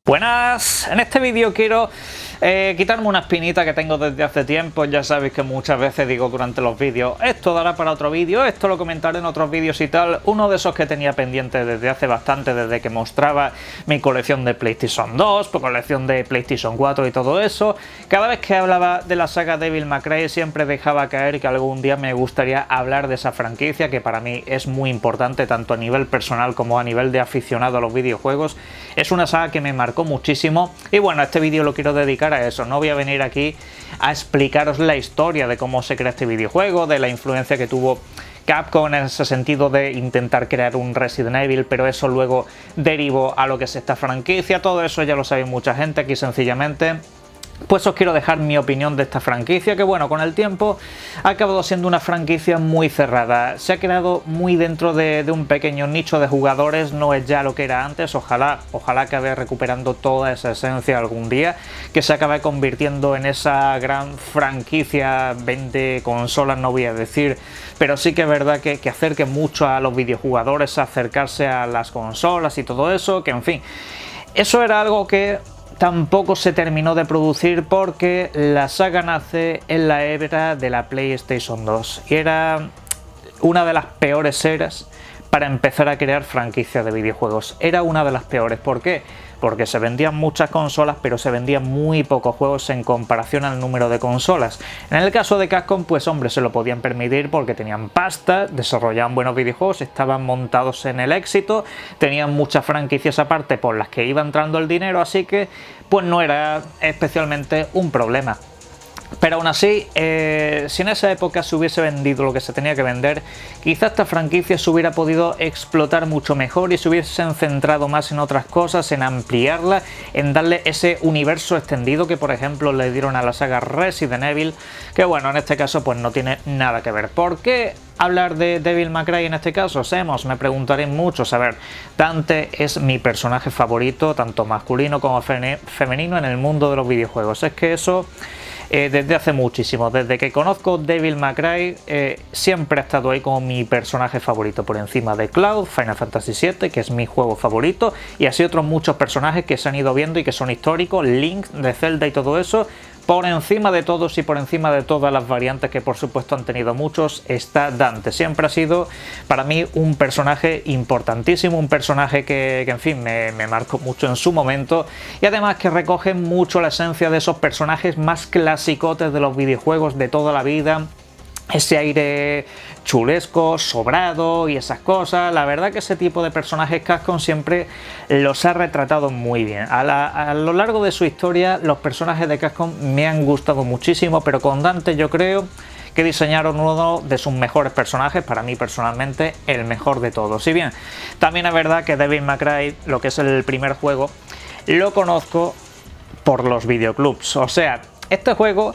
Buenas, en este vídeo quiero quitarme una espinita que tengo desde hace tiempo. Ya sabéis que muchas veces digo durante los vídeos, esto dará para otro vídeo, esto lo comentaré en otros vídeos y tal. Uno de esos que tenía pendiente desde hace bastante, desde que mostraba mi colección de PlayStation 2, colección de PlayStation 4 y todo eso. Cada vez que hablaba de la saga Devil May Cry siempre dejaba caer que algún día me gustaría hablar de esa franquicia, que para mí es muy importante tanto a nivel personal como a nivel de aficionado a los videojuegos. Es una saga que me marcó muchísimo y bueno, este vídeo lo quiero dedicar a eso. No voy a venir aquí a explicaros la historia de cómo se crea este videojuego, de la influencia que tuvo Capcom en ese sentido de intentar crear un Resident Evil, pero eso luego derivó a lo que es esta franquicia. Todo eso ya lo sabe mucha gente. Aquí sencillamente pues os quiero dejar mi opinión de esta franquicia, que bueno, con el tiempo ha acabado siendo una franquicia muy cerrada. Se ha quedado muy dentro de un pequeño nicho de jugadores, no es ya lo que era antes. Ojalá acabe recuperando toda esa esencia algún día, que se acabe convirtiendo en esa gran franquicia. 20 consolas no voy a decir, pero sí que es verdad que acerque mucho a los videojugadores a acercarse a las consolas y todo eso, que en fin, eso era algo que tampoco se terminó de producir porque la saga nace en la era de la PlayStation 2 y era una de las peores eras para empezar a crear franquicias de videojuegos. Era una de las peores. ¿Por qué? Porque se vendían muchas consolas, pero se vendían muy pocos juegos en comparación al número de consolas. En el caso de Capcom, pues hombre, se lo podían permitir porque tenían pasta, desarrollaban buenos videojuegos, estaban montados en el éxito, tenían muchas franquicias aparte por las que iba entrando el dinero, así que pues no era especialmente un problema. Pero aún así, si en esa época se hubiese vendido lo que se tenía que vender, quizá esta franquicia se hubiera podido explotar mucho mejor y se hubiesen centrado más en otras cosas, en ampliarla, en darle ese universo extendido que por ejemplo le dieron a la saga Resident Evil, que bueno, en este caso pues no tiene nada que ver. ¿Por qué hablar de Devil May Cry en este caso? Semos, me preguntaréis muchos. A ver, Dante es mi personaje favorito, tanto masculino como femenino en el mundo de los videojuegos. Es que eso desde hace muchísimo, desde que conozco Devil May Cry, siempre ha estado ahí como mi personaje favorito, por encima de Cloud, Final Fantasy VII, que es mi juego favorito, y así otros muchos personajes que se han ido viendo y que son históricos, Link de Zelda y todo eso. Por encima de todos y por encima de todas las variantes que por supuesto han tenido muchos, está Dante. Siempre ha sido para mí un personaje importantísimo, un personaje que en fin, me marcó mucho en su momento, y además que recoge mucho la esencia de esos personajes más clasicotes de los videojuegos de toda la vida. Ese aire chulesco, sobrado y esas cosas. La verdad que ese tipo de personajes Capcom siempre los ha retratado muy bien. A lo largo de su historia los personajes de Capcom me han gustado muchísimo, pero con Dante yo creo que diseñaron uno de sus mejores personajes, para mí personalmente el mejor de todos. Si bien también es verdad que Devil May Cry, lo que es el primer juego, lo conozco por los videoclubs. O sea, este juego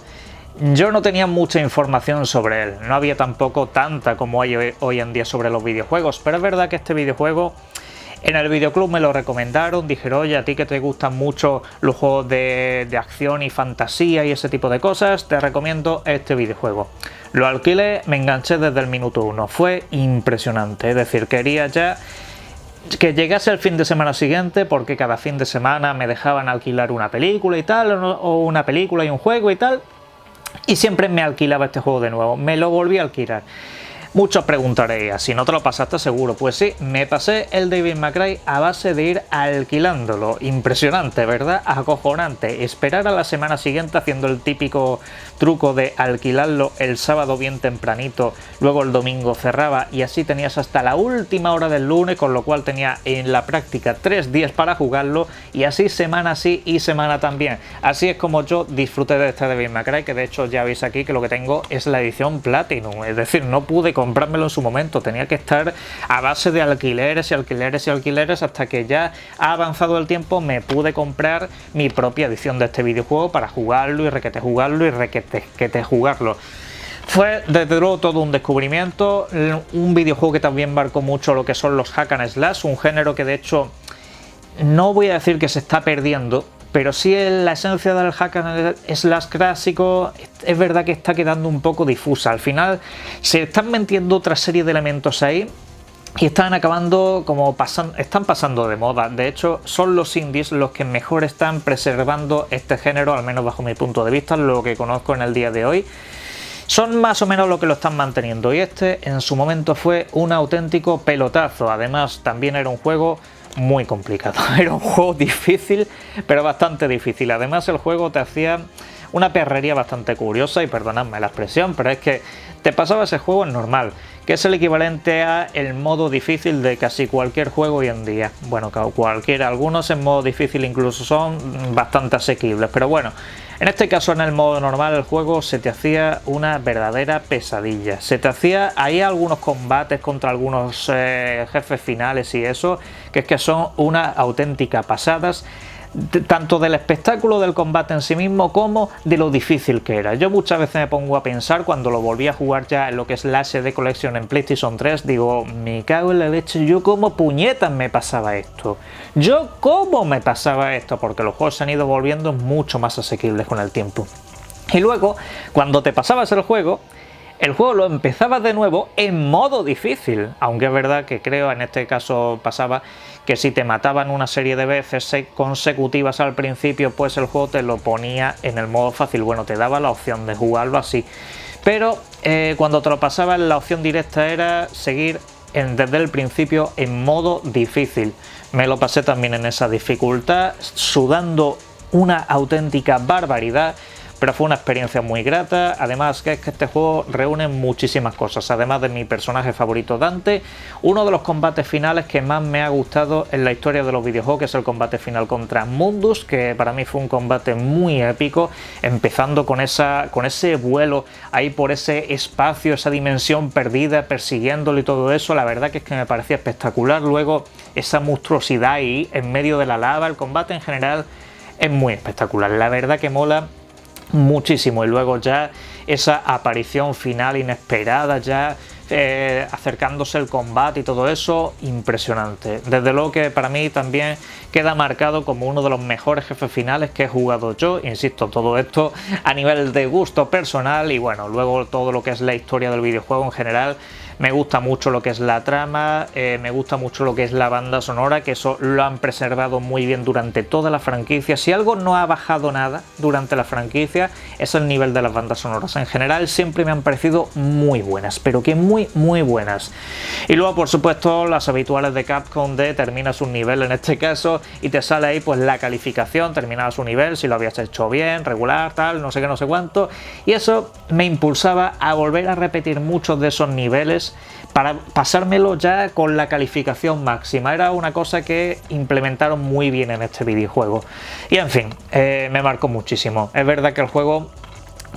yo no tenía mucha información sobre él, no había tampoco tanta como hay hoy en día sobre los videojuegos, pero es verdad que este videojuego en el videoclub me lo recomendaron, dijeron, oye, a ti que te gustan mucho los juegos de acción y fantasía y ese tipo de cosas, te recomiendo este videojuego. Lo alquilé, me enganché desde el minuto 1, fue impresionante, es decir, quería ya que llegase el fin de semana siguiente, porque cada fin de semana me dejaban alquilar una película y tal, o una película y un juego y tal. Y siempre me alquilaba este juego de nuevo, me lo volví a alquilar. Muchos preguntaréis, si no te lo pasaste seguro. Pues sí, me pasé el Devil May Cry a base de ir alquilándolo. Impresionante, ¿verdad? Acojonante. Esperar a la semana siguiente haciendo el típico truco de alquilarlo el sábado bien tempranito, luego el domingo cerraba y así tenías hasta la última hora del lunes, con lo cual tenía en la práctica 3 días para jugarlo, y así semana sí y semana también. Así es como yo disfruté de este Devil May Cry, que de hecho ya veis aquí que lo que tengo es la edición Platinum, es decir, no pude comprármelo en su momento, tenía que estar a base de alquileres y alquileres y alquileres hasta que ya ha avanzado el tiempo me pude comprar mi propia edición de este videojuego para jugarlo y requete jugarlo. Fue desde luego todo un descubrimiento, un videojuego que también marcó mucho lo que son los hack and slash, un género que de hecho no voy a decir que se está perdiendo, pero sí la esencia del hack and slash clásico es verdad que está quedando un poco difusa. Al final se están metiendo otra serie de elementos ahí y están acabando como están pasando de moda. De hecho, son los indies los que mejor están preservando este género, al menos bajo mi punto de vista, lo que conozco en el día de hoy. Son más o menos lo que lo están manteniendo, y este en su momento fue un auténtico pelotazo. Además, también era un juego muy complicado, era un juego difícil, pero bastante difícil. Además, el juego te hacía una perrería bastante curiosa, y perdonadme la expresión, pero es que te pasaba ese juego en normal, que es el equivalente a el modo difícil de casi cualquier juego hoy en día. Bueno, cualquiera, algunos en modo difícil incluso son bastante asequibles, pero bueno, en este caso en el modo normal el juego se te hacía una verdadera pesadilla. Se te hacía ahí algunos combates contra algunos jefes finales y eso, que es que son una auténtica pasadas, tanto del espectáculo del combate en sí mismo como de lo difícil que era. Yo muchas veces me pongo a pensar, cuando lo volví a jugar ya en lo que es la SD Collection en PlayStation 3, digo, me cago en la leche, yo como puñetas me pasaba esto. Yo cómo me pasaba esto, porque los juegos se han ido volviendo mucho más asequibles con el tiempo. Y luego, cuando te pasabas el juego lo empezabas de nuevo en modo difícil, aunque es verdad que creo en este caso pasaba que si te mataban una serie de veces consecutivas al principio, pues el juego te lo ponía en el modo fácil. Bueno, te daba la opción de jugarlo así, pero cuando te lo pasabas, la opción directa era seguir desde el principio en modo difícil. Me lo pasé también en esa dificultad, sudando una auténtica barbaridad, pero fue una experiencia muy grata. Además, que es que este juego reúne muchísimas cosas. Además de mi personaje favorito, Dante, uno de los combates finales que más me ha gustado en la historia de los videojuegos, que es el combate final contra Mundus, que para mí fue un combate muy épico, empezando con ese vuelo ahí por ese espacio, esa dimensión perdida, persiguiéndolo y todo eso. La verdad que es que me parecía espectacular. Luego, esa monstruosidad ahí en medio de la lava, el combate en general es muy espectacular. La verdad que mola muchísimo. Y luego ya esa aparición final inesperada, ya acercándose el combate y todo eso, impresionante. Desde luego que para mí también queda marcado como uno de los mejores jefes finales que he jugado yo. Insisto, todo esto a nivel de gusto personal, y bueno, luego todo lo que es la historia del videojuego en general. Me gusta mucho lo que es la trama, me gusta mucho lo que es la banda sonora, que eso lo han preservado muy bien durante toda la franquicia. Si algo no ha bajado nada durante la franquicia, es el nivel de las bandas sonoras. En general siempre me han parecido muy buenas, pero que muy buenas. Y luego, por supuesto, las habituales de Capcom de terminas un nivel en este caso y te sale ahí pues la calificación, terminabas un nivel, si lo habías hecho bien, regular, tal, no sé qué, no sé cuánto. Y eso me impulsaba a volver a repetir muchos de esos niveles para pasármelo ya con la calificación máxima. Era una cosa que implementaron muy bien en este videojuego. Y en fin, me marcó muchísimo. Es verdad que el juego,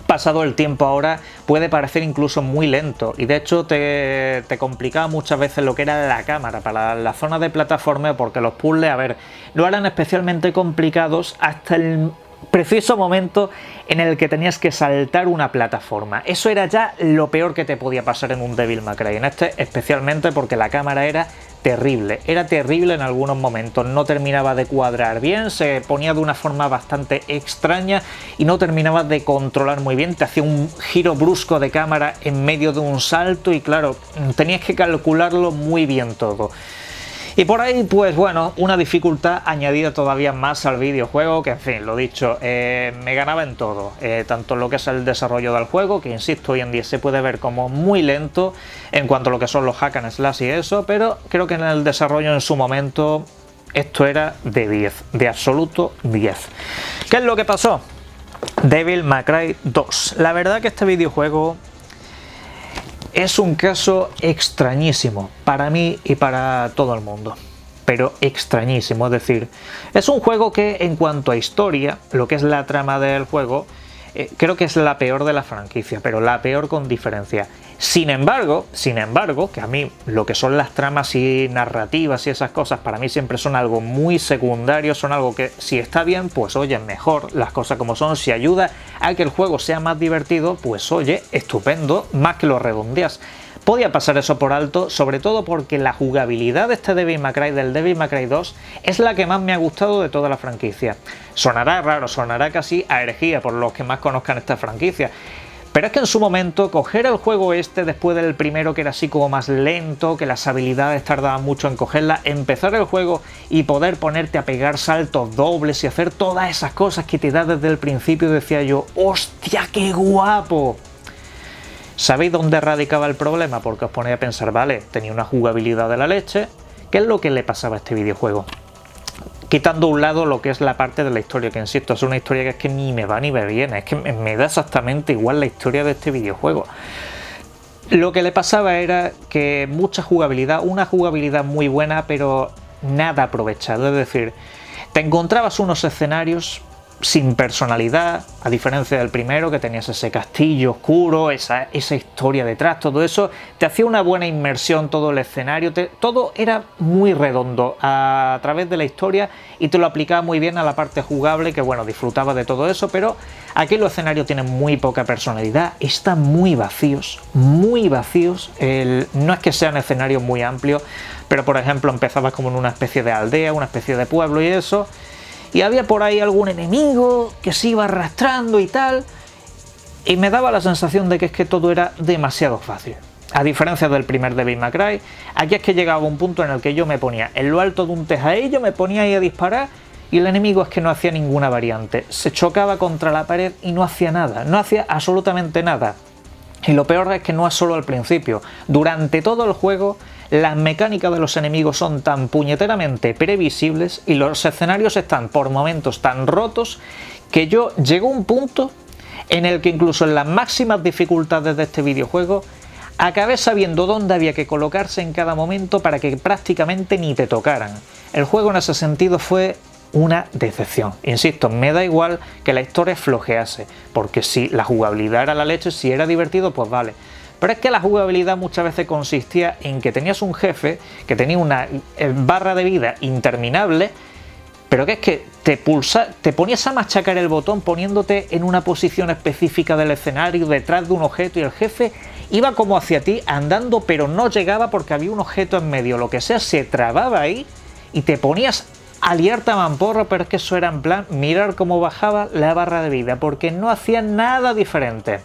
pasado el tiempo ahora, puede parecer incluso muy lento, y de hecho te complicaba muchas veces lo que era la cámara para la zona de plataforma, porque los puzzles, a ver, no eran especialmente complicados hasta el preciso momento en el que tenías que saltar una plataforma. Eso era ya lo peor que te podía pasar en un Devil May Cry, en este especialmente, porque la cámara era terrible en algunos momentos, no terminaba de cuadrar bien, se ponía de una forma bastante extraña y no terminaba de controlar muy bien, te hacía un giro brusco de cámara en medio de un salto y claro, tenías que calcularlo muy bien todo. Y por ahí, pues bueno, una dificultad añadida todavía más al videojuego, que en fin, lo dicho, me ganaba en todo, tanto en lo que es el desarrollo del juego, que insisto, hoy en día se puede ver como muy lento en cuanto a lo que son los hack and slash y eso, pero creo que en el desarrollo en su momento esto era de 10, de absoluto 10. ¿Qué es lo que pasó? Devil May Cry 2. La verdad que este videojuego es un caso extrañísimo para mí y para todo el mundo, pero extrañísimo. Es decir, es un juego que en cuanto a historia, lo que es la trama del juego, creo que es la peor de la franquicia, pero la peor con diferencia. Sin embargo, que a mí lo que son las tramas y narrativas y esas cosas para mí siempre son algo muy secundario, son algo que si está bien, pues oye, mejor, las cosas como son. Si ayuda a que el juego sea más divertido, pues oye, estupendo, más que lo redondeas. Podía pasar eso por alto, sobre todo porque la jugabilidad de este Devil May Cry, del Devil May Cry 2, es la que más me ha gustado de toda la franquicia. Sonará raro, sonará casi a herejía por los que más conozcan esta franquicia, Pero es que en su momento coger el juego este después del primero, que era así como más lento, que las habilidades tardaban mucho en cogerla, empezar el juego y poder ponerte a pegar saltos dobles y hacer todas esas cosas que te da desde el principio, decía yo, ¡hostia, qué guapo! ¿Sabéis dónde radicaba el problema? Porque os ponéis a pensar, vale, tenía una jugabilidad de la leche, ¿qué es lo que le pasaba a este videojuego? Quitando a un lado lo que es la parte de la historia, que insisto, es una historia que es que ni me va ni me viene, es que me da exactamente igual la historia de este videojuego. Lo que le pasaba era que mucha jugabilidad, una jugabilidad muy buena, pero nada aprovechado, es decir, te encontrabas unos escenarios sin personalidad, a diferencia del primero, que tenías ese castillo oscuro, esa historia detrás, todo eso, te hacía una buena inmersión todo el escenario, todo era muy redondo a través de la historia y te lo aplicaba muy bien a la parte jugable, que bueno, disfrutaba de todo eso, pero aquí los escenarios tienen muy poca personalidad, están muy vacíos, no es que sean escenarios muy amplios, pero por ejemplo empezabas como en una especie de aldea, una especie de pueblo y eso, y había por ahí algún enemigo que se iba arrastrando y tal, y me daba la sensación de que es que todo era demasiado fácil. A diferencia del primer Devil May Cry, aquí es que llegaba un punto en el que yo me ponía en lo alto de un tejadillo, me ponía ahí a disparar, y el enemigo es que no hacía ninguna variante, se chocaba contra la pared y no hacía nada, no hacía absolutamente nada. Y lo peor es que no es solo al principio, durante todo el juego las mecánicas de los enemigos son tan puñeteramente previsibles y los escenarios están por momentos tan rotos que llegó un punto en el que incluso en las máximas dificultades de este videojuego acabé sabiendo dónde había que colocarse en cada momento para que prácticamente ni te tocaran. El juego en ese sentido fue una decepción. Insisto, me da igual que la historia flojease, porque si la jugabilidad era la leche, si era divertido, pues vale. Pero es que la jugabilidad muchas veces consistía en que tenías un jefe que tenía una barra de vida interminable, pero que es que te ponías a machacar el botón poniéndote en una posición específica del escenario, detrás de un objeto, y el jefe iba como hacia ti andando, pero no llegaba porque había un objeto en medio, lo que sea, se trababa ahí y te ponías a liarte a mamporro, pero es que eso era en plan mirar cómo bajaba la barra de vida, porque no hacía nada diferente.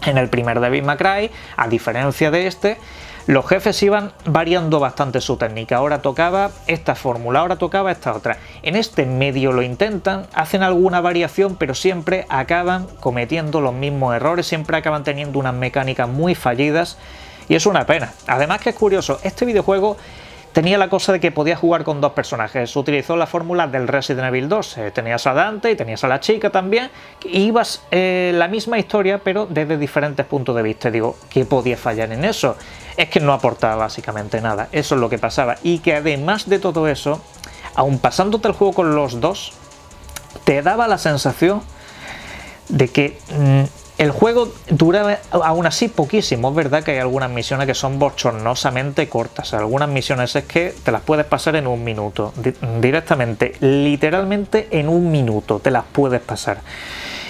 En el primer Devil May Cry, a diferencia de este, los jefes iban variando bastante su técnica. Ahora tocaba esta fórmula, ahora tocaba esta otra. En este medio lo intentan, hacen alguna variación, pero siempre acaban cometiendo los mismos errores, siempre acaban teniendo unas mecánicas muy fallidas y es una pena. Además que es curioso, este videojuego tenía la cosa de que podías jugar con dos personajes. Utilizó la fórmula del Resident Evil 2. Tenías a Dante y tenías a la chica también. Y ibas la misma historia, pero desde diferentes puntos de vista. Digo, ¿qué podía fallar en eso? Es que no aportaba básicamente nada. Eso es lo que pasaba. Y que además de todo eso, aun pasándote el juego con los dos, te daba la sensación de que el juego duraba aún así poquísimo. Es verdad que hay algunas misiones que son bochornosamente cortas. Algunas misiones es que te las puedes pasar en un minuto. Directamente, literalmente en un minuto te las puedes pasar.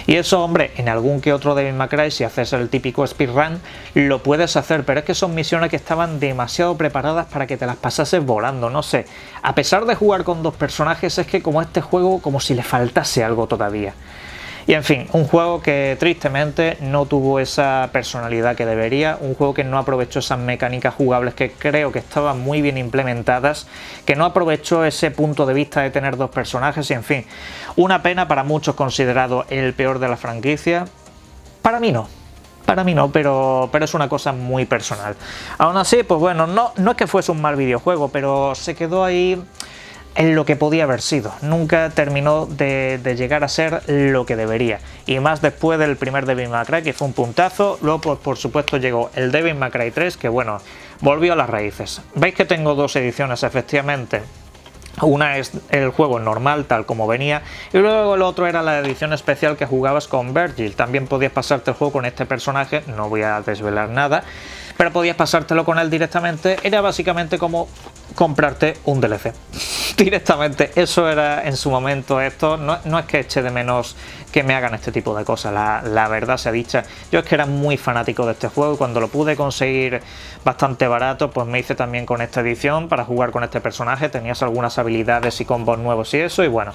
Y eso, hombre, en algún que otro Devil May Cry, si haces el típico speedrun, lo puedes hacer, pero es que son misiones que estaban demasiado preparadas para que te las pasases volando, no sé. A pesar de jugar con dos personajes, es que como este juego, como si le faltase algo todavía. Y en fin, un juego que tristemente no tuvo esa personalidad que debería, un juego que no aprovechó esas mecánicas jugables que creo que estaban muy bien implementadas, que no aprovechó ese punto de vista de tener dos personajes y en fin, una pena, para muchos considerado el peor de la franquicia. Para mí no, pero es una cosa muy personal. Aún así, pues bueno, no es que fuese un mal videojuego, pero se quedó ahí en lo que podía haber sido. Nunca terminó de llegar a ser lo que debería. Y más después del primer Devil May Cry, que fue un puntazo. Luego, pues, por supuesto, llegó el Devil May Cry 3, que bueno, volvió a las raíces. Veis que tengo dos ediciones, efectivamente. Una es el juego normal, tal como venía, y luego el otro era la edición especial que jugabas con Virgil. También podías pasarte el juego con este personaje, no voy a desvelar nada, pero podías pasártelo con él directamente. Era básicamente como comprarte un DLC directamente. Eso era en su momento esto. No es que eche de menos que me hagan este tipo de cosas, la verdad sea dicha. Yo es que era muy fanático de este juego y cuando lo pude conseguir bastante barato, pues me hice también con esta edición para jugar con este personaje. Tenías algunas habilidades y combos nuevos y eso, y bueno.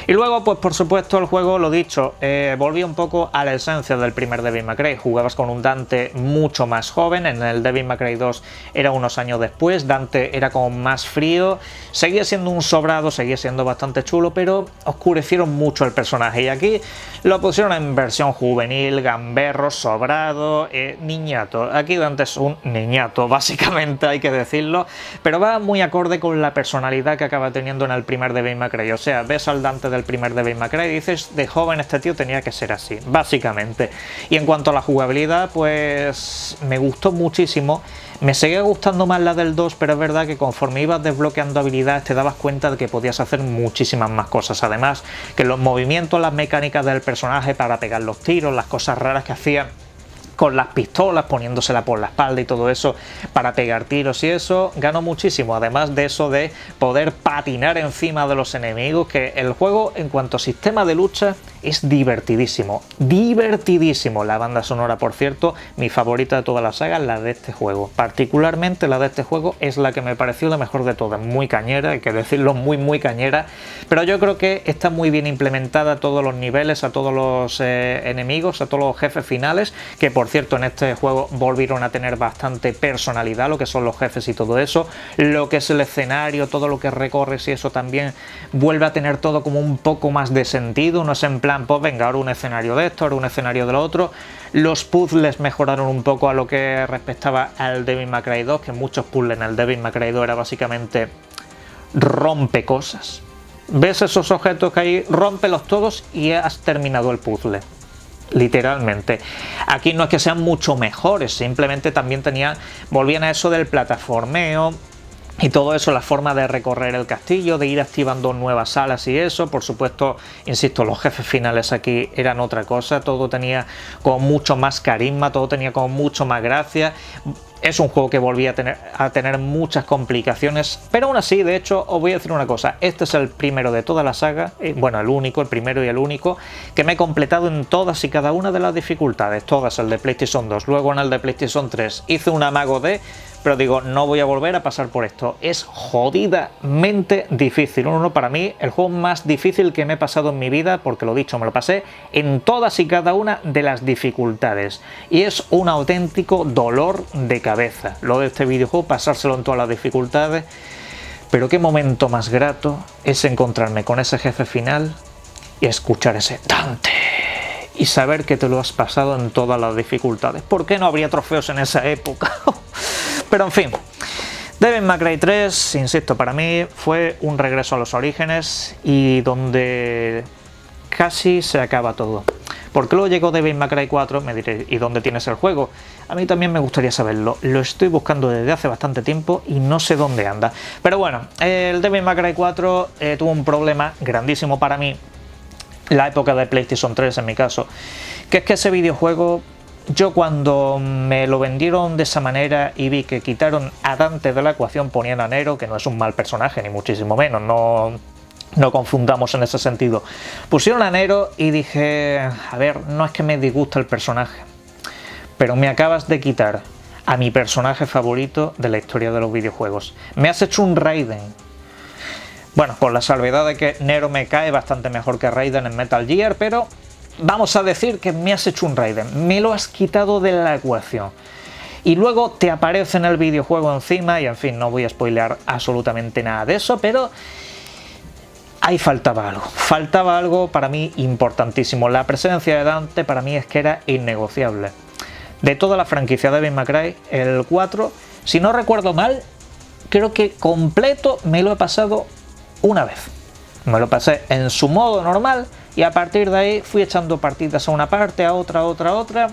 Y luego, pues por supuesto, el juego, lo dicho, volvía un poco a la esencia del primer Devil May Cry. Jugabas con un Dante mucho más joven, en el Devil May Cry 2 era unos años después, Dante era como más frío, seguía siendo un sobrado, seguía siendo bastante chulo, pero oscurecieron mucho el personaje y aquí lo pusieron en versión juvenil, gamberro, sobrado, niñato. Aquí Dante es un niñato, básicamente, hay que decirlo, pero va muy acorde con la personalidad que acaba teniendo en el primer Devil May Cry. O sea, ves al Dante del primer Devil May Cry y dices, de joven este tío tenía que ser así, básicamente. Y en cuanto a la jugabilidad, pues me gustó muchísimo. Me seguía gustando más la del 2, pero es verdad que conforme ibas desbloqueando habilidades te dabas cuenta de que podías hacer muchísimas más cosas. Además, que los movimientos, las mecánicas del personaje para pegar los tiros, las cosas raras que hacía con las pistolas, poniéndosela por la espalda y todo eso para pegar tiros y eso, ganó muchísimo. Además de eso de poder patinar encima de los enemigos, que el juego en cuanto a sistema de lucha es divertidísimo, divertidísimo. La banda sonora, por cierto, mi favorita de toda la saga, la de este juego. Particularmente la de este juego es la que me pareció la mejor de todas, muy cañera, hay que decirlo, muy cañera, pero yo creo que está muy bien implementada a todos los niveles, a todos los enemigos, a todos los jefes finales, que por cierto en este juego volvieron a tener bastante personalidad, lo que son los jefes y todo eso, lo que es el escenario, todo lo que recorres y eso también vuelve a tener todo como un poco más de sentido, no es en plan, pues venga, ahora un escenario de esto, ahora un escenario de lo otro. Los puzzles mejoraron un poco a lo que respectaba al Devil May Cry 2, que muchos puzzles en el Devil May Cry 2 era básicamente rompe cosas. Ves esos objetos que hay, rómpelos todos y has terminado el puzzle. Literalmente. Aquí no es que sean mucho mejores, simplemente también volvían a eso del plataformeo y todo eso, la forma de recorrer el castillo, de ir activando nuevas salas y eso. Por supuesto, insisto, los jefes finales aquí eran otra cosa, todo tenía como mucho más carisma, todo tenía como mucho más gracia. Es un juego que volvía a tener muchas complicaciones, pero aún así, de hecho, os voy a decir una cosa, este es el primero de toda la saga, bueno, el primero y el único, que me he completado en todas y cada una de las dificultades, todas, el de PlayStation 2, luego en el de PlayStation 3 hice un amago pero digo, no voy a volver a pasar por esto, es jodidamente difícil, para mí, el juego más difícil que me he pasado en mi vida, porque lo dicho, me lo pasé en todas y cada una de las dificultades, y es un auténtico dolor de cabeza, lo de este videojuego, pasárselo en todas las dificultades, pero qué momento más grato es encontrarme con ese jefe final y escuchar ese Dante y saber que te lo has pasado en todas las dificultades. ¿Por qué no habría trofeos en esa época? Pero en fin, Devil May Cry 3, insisto, para mí fue un regreso a los orígenes y donde casi se acaba todo. ¿Por qué luego llegó Devil May Cry 4? Me diréis, ¿y dónde tienes el juego? A mí también me gustaría saberlo. Lo estoy buscando desde hace bastante tiempo y no sé dónde anda. Pero bueno, el Devil May Cry 4 tuvo un problema grandísimo para mí, la época de PlayStation 3 en mi caso, que es que ese videojuego, yo cuando me lo vendieron de esa manera y vi que quitaron a Dante de la ecuación, ponían a Nero, que no es un mal personaje, ni muchísimo menos, no confundamos en ese sentido. Pusieron a Nero y dije, a ver, no es que me disguste el personaje, pero me acabas de quitar a mi personaje favorito de la historia de los videojuegos. Me has hecho un Raiden. Bueno, con la salvedad de que Nero me cae bastante mejor que Raiden en Metal Gear, pero vamos a decir que me has hecho un Raiden, me lo has quitado de la ecuación. Y luego te aparece en el videojuego encima, y en fin, no voy a spoilear absolutamente nada de eso, pero ahí faltaba algo para mí importantísimo. La presencia de Dante para mí es que era innegociable. De toda la franquicia de Devil May Cry, el 4, si no recuerdo mal, creo que completo me lo he pasado una vez. Me lo pasé en su modo normal y a partir de ahí fui echando partidas a una parte, a otra,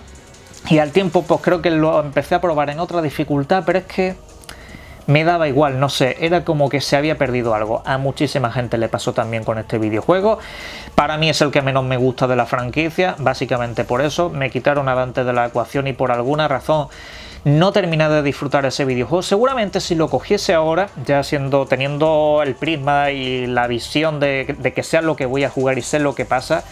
y al tiempo pues creo que lo empecé a probar en otra dificultad, pero es que me daba igual, no sé, era como que se había perdido algo. A muchísima gente le pasó también con este videojuego. Para mí es el que menos me gusta de la franquicia, básicamente por eso. Me quitaron a Dante de la ecuación y por alguna razón no terminé de disfrutar ese videojuego. Seguramente si lo cogiese ahora, ya teniendo el prisma y la visión de que sé lo que voy a jugar y sé lo que pasa,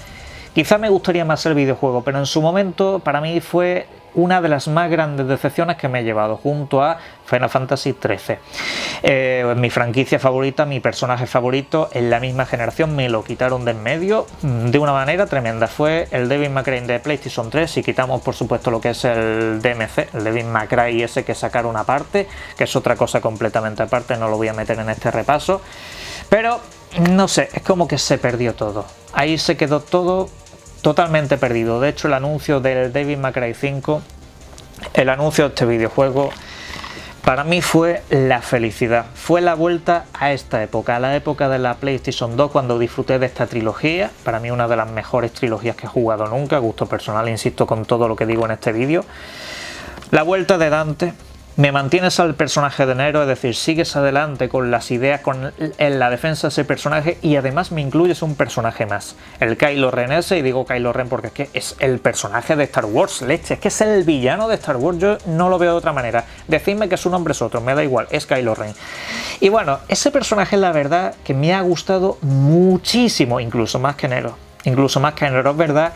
Quizá me gustaría más el videojuego, pero en su momento para mí fue una de las más grandes decepciones que me he llevado, junto a Final Fantasy XIII. Mi franquicia favorita, mi personaje favorito, en la misma generación me lo quitaron de en medio de una manera tremenda. Fue el Devil May Cry de PlayStation 3, si quitamos por supuesto lo que es el DMC, el Devil May Cry ese que sacaron aparte, que es otra cosa completamente aparte, no lo voy a meter en este repaso. Pero no sé, es como que se perdió todo. Ahí se quedó todo totalmente perdido. De hecho, el anuncio del Devil May Cry 5, el anuncio de este videojuego, para mí fue la felicidad. Fue la vuelta a esta época, a la época de la PlayStation 2, cuando disfruté de esta trilogía. Para mí una de las mejores trilogías que he jugado nunca, gusto personal, insisto con todo lo que digo en este vídeo. La vuelta de Dante. Me mantienes al personaje de Nero, es decir, sigues adelante con las ideas, en la defensa de ese personaje, y además me incluyes un personaje más, el Kylo Ren ese, y digo Kylo Ren porque es que es el personaje de Star Wars, leche, es que es el villano de Star Wars, yo no lo veo de otra manera, decidme que su nombre es otro, me da igual, es Kylo Ren. Y bueno, ese personaje la verdad que me ha gustado muchísimo, incluso más que Nero, es verdad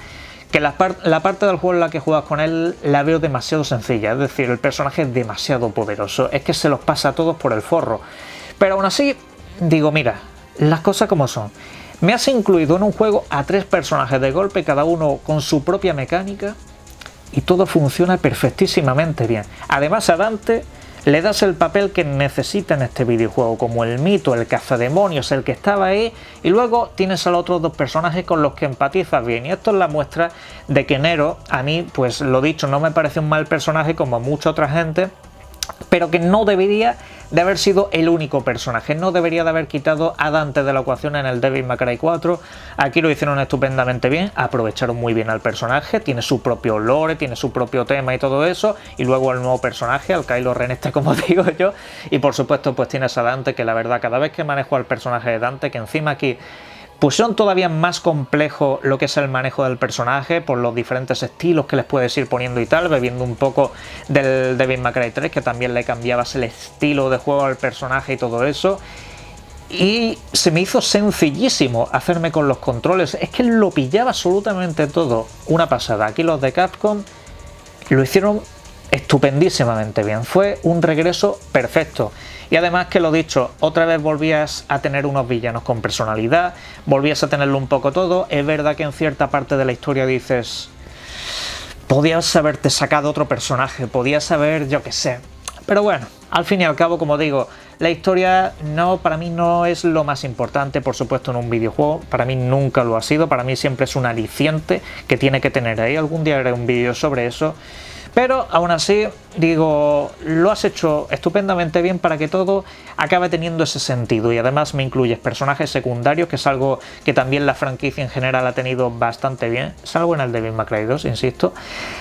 que la parte del juego en la que juegas con él la veo demasiado sencilla, es decir, el personaje es demasiado poderoso, es que se los pasa a todos por el forro. Pero aún así, digo, mira, las cosas como son. Me has incluido en un juego a 3 personajes de golpe, cada uno con su propia mecánica, y todo funciona perfectísimamente bien. Además, a Dante le das el papel que necesita en este videojuego, como el mito, el cazademonios, el que estaba ahí, y luego tienes a los otros 2 personajes con los que empatizas bien. Y esto es la muestra de que Nero, a mí, pues lo dicho, no me parece un mal personaje como a mucha otra gente, pero que no debería de haber sido el único personaje, no debería de haber quitado a Dante de la ecuación en el Devil May Cry 4. Aquí lo hicieron estupendamente bien, aprovecharon muy bien al personaje, tiene su propio lore, tiene su propio tema y todo eso, y luego el nuevo personaje, al Kylo Ren este, como digo yo, y por supuesto pues tienes a Dante, que la verdad cada vez que manejo al personaje de Dante, que encima aquí pusieron todavía más complejo lo que es el manejo del personaje por los diferentes estilos que les puedes ir poniendo y tal, bebiendo un poco del Devil May Cry 3, que también le cambiabas el estilo de juego al personaje y todo eso. Y se me hizo sencillísimo hacerme con los controles, es que lo pillaba absolutamente todo, una pasada. Aquí los de Capcom lo hicieron estupendísimamente bien, fue un regreso perfecto. Y además, que lo dicho, otra vez volvías a tener unos villanos con personalidad, volvías a tenerlo un poco todo. Es verdad que en cierta parte de la historia dices, podías haberte sacado otro personaje, podías haber, yo qué sé. Pero bueno, al fin y al cabo, como digo, la historia para mí no es lo más importante, por supuesto, en un videojuego. Para mí nunca lo ha sido, para mí siempre es un aliciente que tiene que tener ahí. Algún día haré un vídeo sobre eso. Pero aún así, digo, lo has hecho estupendamente bien para que todo acabe teniendo ese sentido, y además me incluyes personajes secundarios, que es algo que también la franquicia en general ha tenido bastante bien, salvo en el Devil May Cry 2, insisto.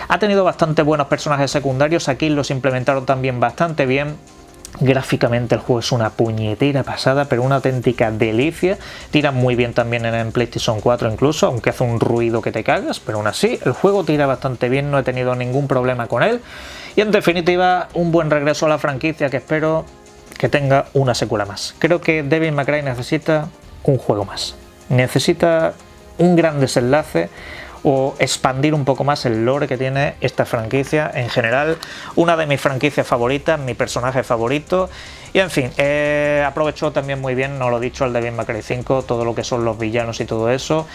Ha tenido bastante buenos personajes secundarios, aquí los implementaron también bastante bien. Gráficamente el juego es una puñetera pasada, pero una auténtica delicia. Tira muy bien también en PlayStation 4 incluso, aunque hace un ruido que te cagas, pero aún así el juego tira bastante bien, no he tenido ningún problema con él. Y en definitiva, un buen regreso a la franquicia que espero que tenga una secuela más. Creo que Devil May Cry necesita un juego más, necesita un gran desenlace, o expandir un poco más el lore que tiene esta franquicia en general, una de mis franquicias favoritas, mi personaje favorito. Y en fin, aprovechó también muy bien, no lo he dicho, el Devil May Cry 5, todo lo que son los villanos y todo eso.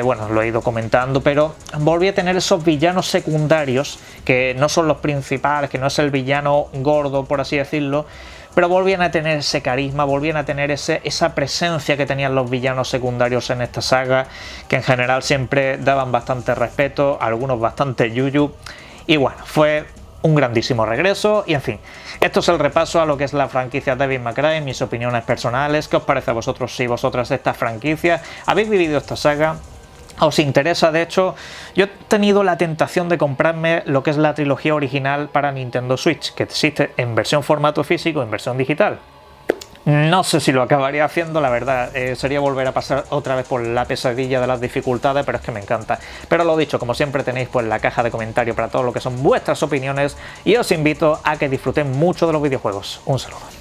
Bueno, lo he ido comentando, pero volví a tener esos villanos secundarios, que no son los principales, que no es el villano gordo, por así decirlo, pero volvían a tener ese carisma, volvían a tener esa presencia que tenían los villanos secundarios en esta saga, que en general siempre daban bastante respeto, algunos bastante yuyu, y bueno, fue un grandísimo regreso. Y en fin, esto es el repaso a lo que es la franquicia Devil May Cry, mis opiniones personales. ¿Qué os parece a vosotros y vosotras esta franquicia? ¿Habéis vivido esta saga? ¿Os interesa? De hecho, yo he tenido la tentación de comprarme lo que es la trilogía original para Nintendo Switch, que existe en versión formato físico, en versión digital. No sé si lo acabaría haciendo, la verdad, sería volver a pasar otra vez por la pesadilla de las dificultades, pero es que me encanta. Pero lo dicho, como siempre tenéis pues la caja de comentarios para todo lo que son vuestras opiniones, y os invito a que disfrutéis mucho de los videojuegos. Un saludo.